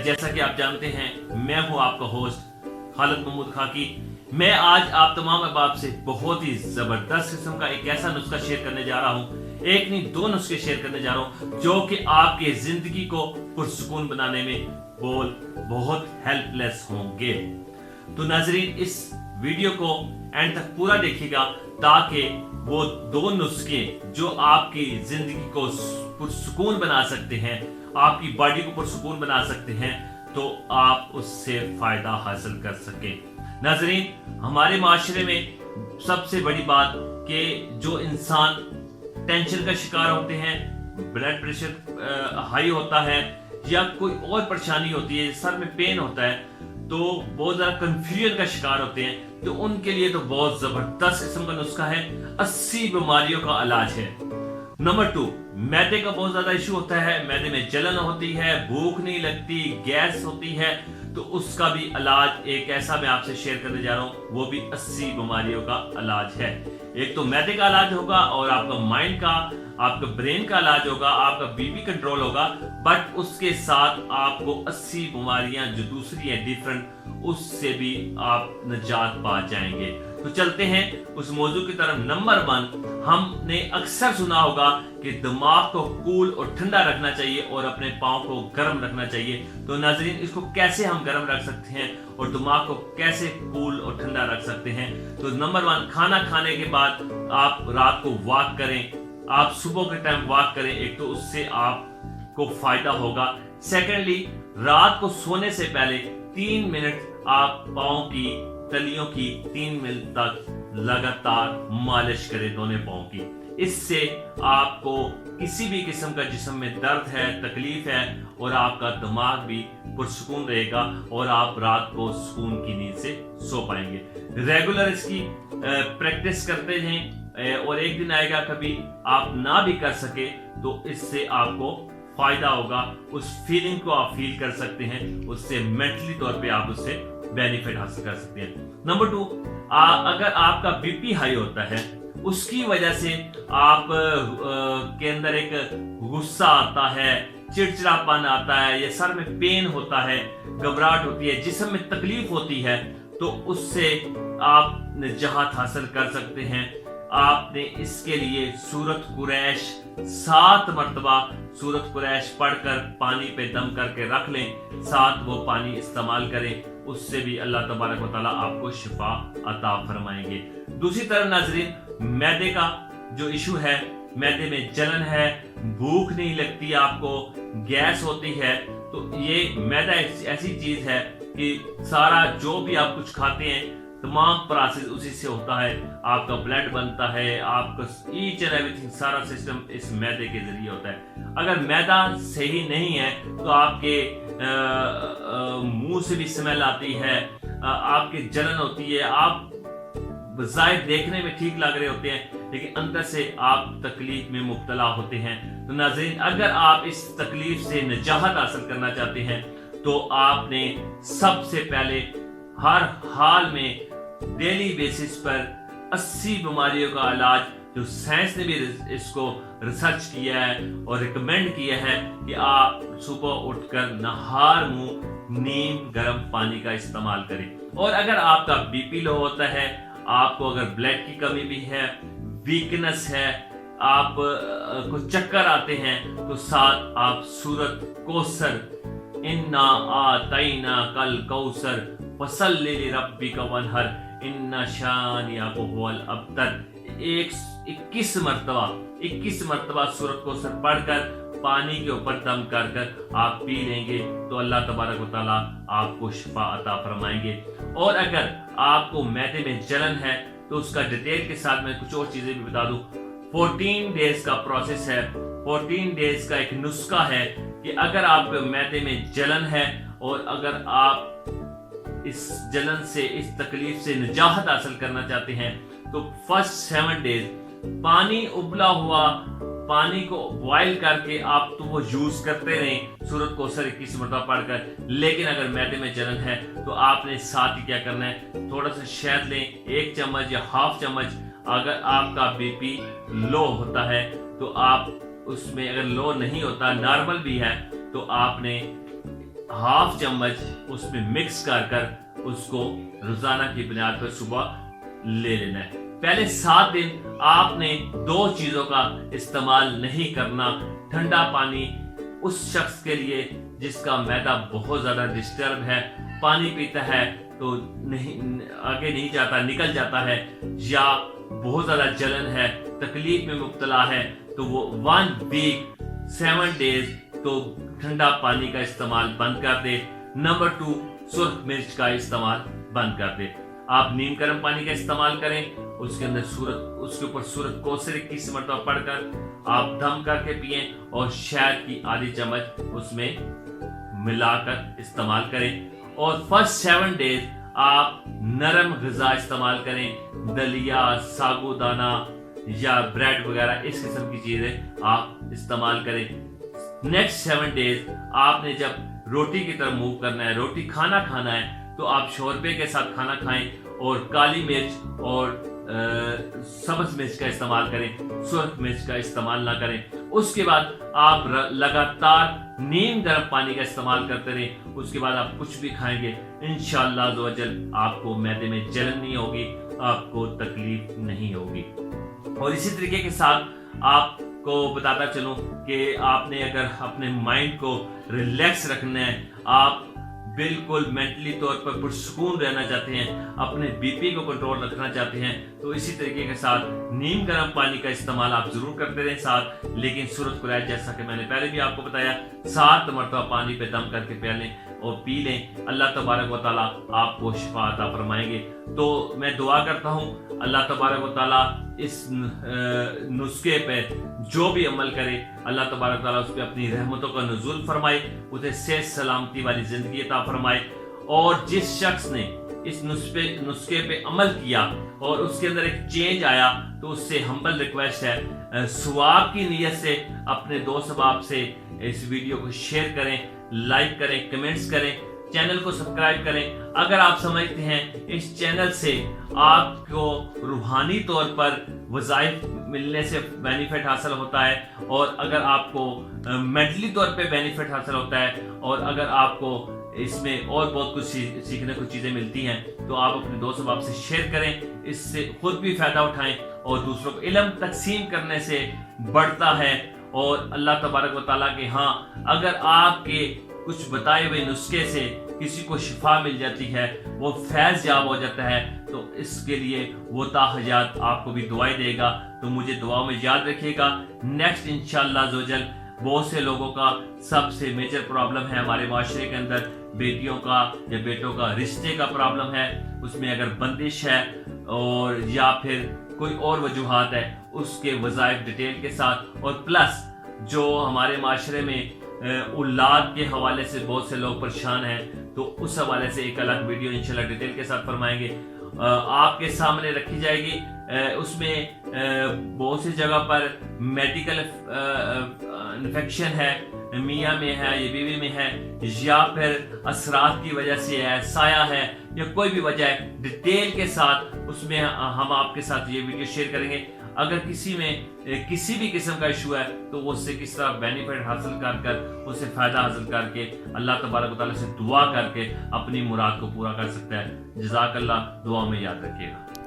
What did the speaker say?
जैसा कि आप जानते हैं मैं हूं आपका होस्ट खालिद महमूद खाकी। मैं आज आप तमाम अहबाब से बहुत ही जबरदस्त किस्म का एक ऐसा नुस्खा शेयर करने जा रहा हूं, एक नहीं दो नुस्खे शेयर करने जा रहा हूं जो कि आपके जिंदगी को पुरसुकून बनाने में बहुत हेल्पलेस होंगे। तो नाजरीन इस वीडियो को एंड तक पूरा देखिएगा ताकि वो दो नुस्खे जो आपकी जिंदगी को पुरसुकून बना सकते हैं, आपकी बॉडी को पुरसुकून बना सकते हैं, तो आप उससे फायदा हासिल कर सकें। नाजरीन हमारे माशरे में सबसे बड़ी बात कि जो इंसान टेंशन का शिकार होते हैं, ब्लड प्रेशर हाई होता है या कोई और परेशानी होती है, सर में पेन होता है, तो बहुत ज्यादा कंफ्यूजन का शिकार होते हैं, तो उनके लिए तो बहुत जबरदस्त किस्म का नुस्खा है। 80 बीमारियों का इलाज है। नंबर 2, मैदे का बहुत ज्यादा इशू होता है, मैदे में जलन होती है, भूख नहीं लगती, गैस होती है, तो उसका भी इलाज एक ऐसा मैं आपसे शेयर करने जा रहा हूँ, वो भी 80 बीमारियों का इलाज है। एक तो मैदे का इलाज होगा और आपका माइंड का, आपका ब्रेन का इलाज होगा, आपका बीपी कंट्रोल होगा, बट उसके साथ आपको 80 बीमारियां जो दूसरी है डिफरेंट, उससे भी आप निजात पा जाएंगे। तो चलते हैं उस मौजू की तरफ। नंबर 1, हमने अक्सर सुना होगा कि दिमाग को कूल और ठंडा रखना चाहिए और अपने पाँव को गर्म रखना चाहिए। तो नाजरीन इसको कैसे हम गर्म रख सकते हैं और दिमाग को कैसे कूल और ठंडा रख सकते हैं? तो नंबर 1, खाना खाने के बाद आप रात को वॉक करें, आप सुबह के टाइम वॉक करें, एक तो उससे आपको फायदा होगा। सेकेंडली, रात को सोने से पहले 3 मिनट आप पाँव की तलियों की 3 मिनट तक लगातार मालिश करें दोनों पाँव की। इससे आपको किसी भी किस्म का जिस्म में दर्द है, तकलीफ है, और आपका दिमाग भी पुरसुकून रहेगा और आप रात को सुकून की नींद से सो पाएंगे। रेगुलर इसकी प्रैक्टिस करते हैं और एक दिन आएगा कभी आप ना भी कर सके तो इससे आपको फायदा होगा, उस फीलिंग को आप फील कर सकते हैं, उससे मेंटली तौर पे आप उससे बेनिफिट हासिल कर सकते हैं। नंबर 2, अगर आपका बीपी हाई होता है, उसकी वजह से आप के अंदर एक गुस्सा आता है, चिड़चिड़ापन आता है, या सर में पेन होता है, घबराहट होती है, जिस्म में तकलीफ होती है, तो उससे आप निजात हासिल कर सकते हैं। आपने इसके लिए सूरत कुरैश 7 मरतबा सूरत कुरैश पढ़कर पानी पे दम करके रख लें, 7 वो पानी इस्तेमाल करें, उससे भी अल्लाह तबारक व तआला आपको शिफा अता फरमाएंगे। दूसरी तरफ नाजरीन, मैदे का जो इशू है, मैदे में जलन है, भूख नहीं लगती, आपको गैस होती है, तो ये मैदा ऐसी चीज है कि सारा जो भी आप कुछ खाते हैं तमाम प्रोसेस उसी से होता है, आपका ब्लड बनता है, आपका ईच एंड एवरीथिंग सारा सिस्टम इस मैदे के जरिए होता है। अगर मैदा सही नहीं है तो आपके मुंह से भी स्मेल आती है, आपकी जलन होती है, आप ज़ाहिर देखने में ठीक लग रहे होते हैं लेकिन अंदर से आप तकलीफ में मुब्तला होते हैं। तो नाज़रीन अगर आप इस तकलीफ से निजात हासिल करना चाहते हैं तो आपने सबसे पहले हर हाल में डेली बेसिस पर 80 बीमारियों का इलाज, जो साइंस ने भी इसको रिसर्च किया है और रिकमेंड किया है कि आप सुबह उठकर नहार मुंह नीम गर्म पानी का इस्तेमाल करें। और अगर आपका बीपी लो होता है, आपको अगर ब्लड की कमी भी है, वीकनेस है, आप को चक्कर आते हैं, तो साथ आप सूरत कौसर इन्ना आतैना कल कौसर फसल्लि लिरब्बिका वन्हर इन्ना शानिअका हुवल अब्तर 21 मरतबा सूरत कौसर पढ़कर पानी के ऊपर दम कर कर आप पी लेंगे तो अल्लाह तबारक व तआला आपको शिफा अता फरमाएंगे। और अगर आपको मैदे में जलन है तो उसका डिटेल के साथ मैं कुछ और चीजें भी बता दूं। 14 डेज का प्रोसेस है, 14 डेज का एक नुस्खा है कि अगर आपके मैदे में जलन है और अगर आप इस जलन से, इस तकलीफ से निजात हासिल करना चाहते हैं तो फर्स्ट 7 डेज पानी, उबला हुआ पानी को बॉइल करके आप तो वो यूज करते रहें सूरत कौसर 21 मरतबा पढ़कर। लेकिन अगर मैदे में जलन है तो आपने साथ ही क्या करना है, थोड़ा सा शहद लें, 1 चम्मच या हाफ चम्मच। अगर आपका बीपी लो होता है तो आप उसमें, अगर लो नहीं होता नॉर्मल भी है तो आपने हाफ चम्मच उसमें मिक्स कर उसको रोजाना की बुनियाद पर सुबह ले लेना है। पहले 7 दिन आपने 2 चीजों का इस्तेमाल नहीं करना। ठंडा पानी उस शख्स के लिए जिसका मैदा बहुत ज्यादा डिस्टर्ब है, पानी पीता है तो नहीं आगे नहीं जाता, निकल जाता है, या बहुत ज्यादा जलन है, तकलीफ में मुब्तला है, तो वो 1 वीक 7 डेज तो ठंडा पानी का इस्तेमाल बंद कर दे। नंबर 2, सुर्ख मिर्च का इस्तेमाल बंद कर दे। आप नीम गर्म पानी का इस्तेमाल करें, उसके अंदर उसके ऊपर सूरत कौसर 21 मरतबा पढ़कर आप दम करके पिएं और शहद की आधी चम्मच उसमें मिलाकर इस्तेमाल करें। और फर्स्ट 7 डेज आप नरम ग़िज़ा इस्तेमाल करें, दलिया, साबूदाना या ब्रेड वगैरह इस किस्म की चीजें आप इस्तेमाल करें। नेक्स्ट 7 डेज आपने जब रोटी की तरफ मूव करना है, रोटी खाना खाना है, तो आप शोरबे के साथ खाना खाएं और काली मिर्च और सब्ज मिर्च का इस्तेमाल करें, सुर्ख मिर्च का इस्तेमाल ना करें। उसके बाद आप लगातार नीम गर्म पानी का इस्तेमाल करते रहें। उसके बाद आप कुछ भी खाएंगे इंशाअल्लाह अज़्ज़ व जल आपको मैदे में जलन नहीं होगी, आपको तकलीफ नहीं होगी। और इसी तरीके के साथ आपको बताता चलूं कि आपने अगर अपने माइंड को रिलैक्स रखना है, आप बिल्कुल मेंटली तौर पर पुरसुकून रहना चाहते हैं, अपने बीपी को कंट्रोल रखना चाहते हैं, तो इसी तरीके के साथ नीम गर्म पानी का इस्तेमाल आप जरूर करते रहें साथ। लेकिन सूरत कुरैश जैसा कि मैंने पहले भी आपको बताया 7 मरतबा पानी पे दम करके पिया लें और पी लें। अल्लाह तबारक व तआला आपको शिफा अता फरमाएंगे। तो मैं दुआ करता हूँ अल्लाह तबारक व तआला इस नुस्खे पे जो भी अमल करे अल्लाह तबारक व तआला उस पर अपनी रहमतों का नुज़ूल फरमाए, उसे सेहत सलामती वाली जिंदगी अता फरमाए। और जिस शख्स ने इस नुस्खे पे अमल किया और उसके अंदर एक चेंज आया, तो उससे हम्बल रिक्वेस्ट है सवाब की नीयत से अपने दोस्त अहबाब से इस वीडियो को शेयर करें, लाइक करें, कमेंट्स करें, चैनल को सब्सक्राइब करें। अगर आप समझते हैं इस चैनल से आपको रूहानी तौर पर वज़ाइफ मिलने से बेनिफिट हासिल होता है, और अगर आपको मेंटली तौर पे बेनिफिट हासिल होता है, और अगर आपको इसमें और बहुत कुछ सीखने को चीज़ें मिलती हैं, तो आप अपने दोस्त अहबाब से शेयर करें, इससे खुद भी फ़ायदा उठाएं और दूसरों को इल्म तकसीम करने से बढ़ता है। और अल्लाह तबारक व तआला के हाँ अगर आपके कुछ बताए हुए नुस्खे से किसी को शिफा मिल जाती है, वो फैज़ याब हो जाता है, तो इसके लिए वो ताहयात आपको भी दुआएं देगा। तो मुझे दुआ में याद रखिएगा। नेक्स्ट इंशाअल्लाह अज़्ज़ व जल बहुत से लोगों का सबसे मेजर प्रॉब्लम है हमारे माशरे के अंदर, बेटियों का या बेटों का रिश्ते का प्रॉब्लम है। उसमें अगर बंदिश है और या फिर कोई और वजूहात है, उसके वज़ाइफ डिटेल के साथ, और प्लस जो हमारे माशरे में औलाद के हवाले से बहुत से लोग परेशान हैं, तो उस हवाले से एक अलग वीडियो इंशाल्लाह डिटेल के साथ फरमाएंगे, आपके सामने रखी जाएगी। उसमें बहुत सी जगह पर मेडिकल इन्फेक्शन है, मियाँ में है या बीवी में है, या फिर असरात की वजह से है, साया है, या कोई भी वजह है, डिटेल के साथ उसमें हम आपके साथ ये वीडियो शेयर करेंगे। अगर किसी में किसी भी किस्म का इशू है, तो वो उससे किस तरह बेनिफिट हासिल कर उससे फ़ायदा हासिल करके अल्लाह तबारक व तआला से दुआ करके अपनी मुराद को पूरा कर सकता है। जज़ाकल्लाह, दुआ में याद रखिएगा।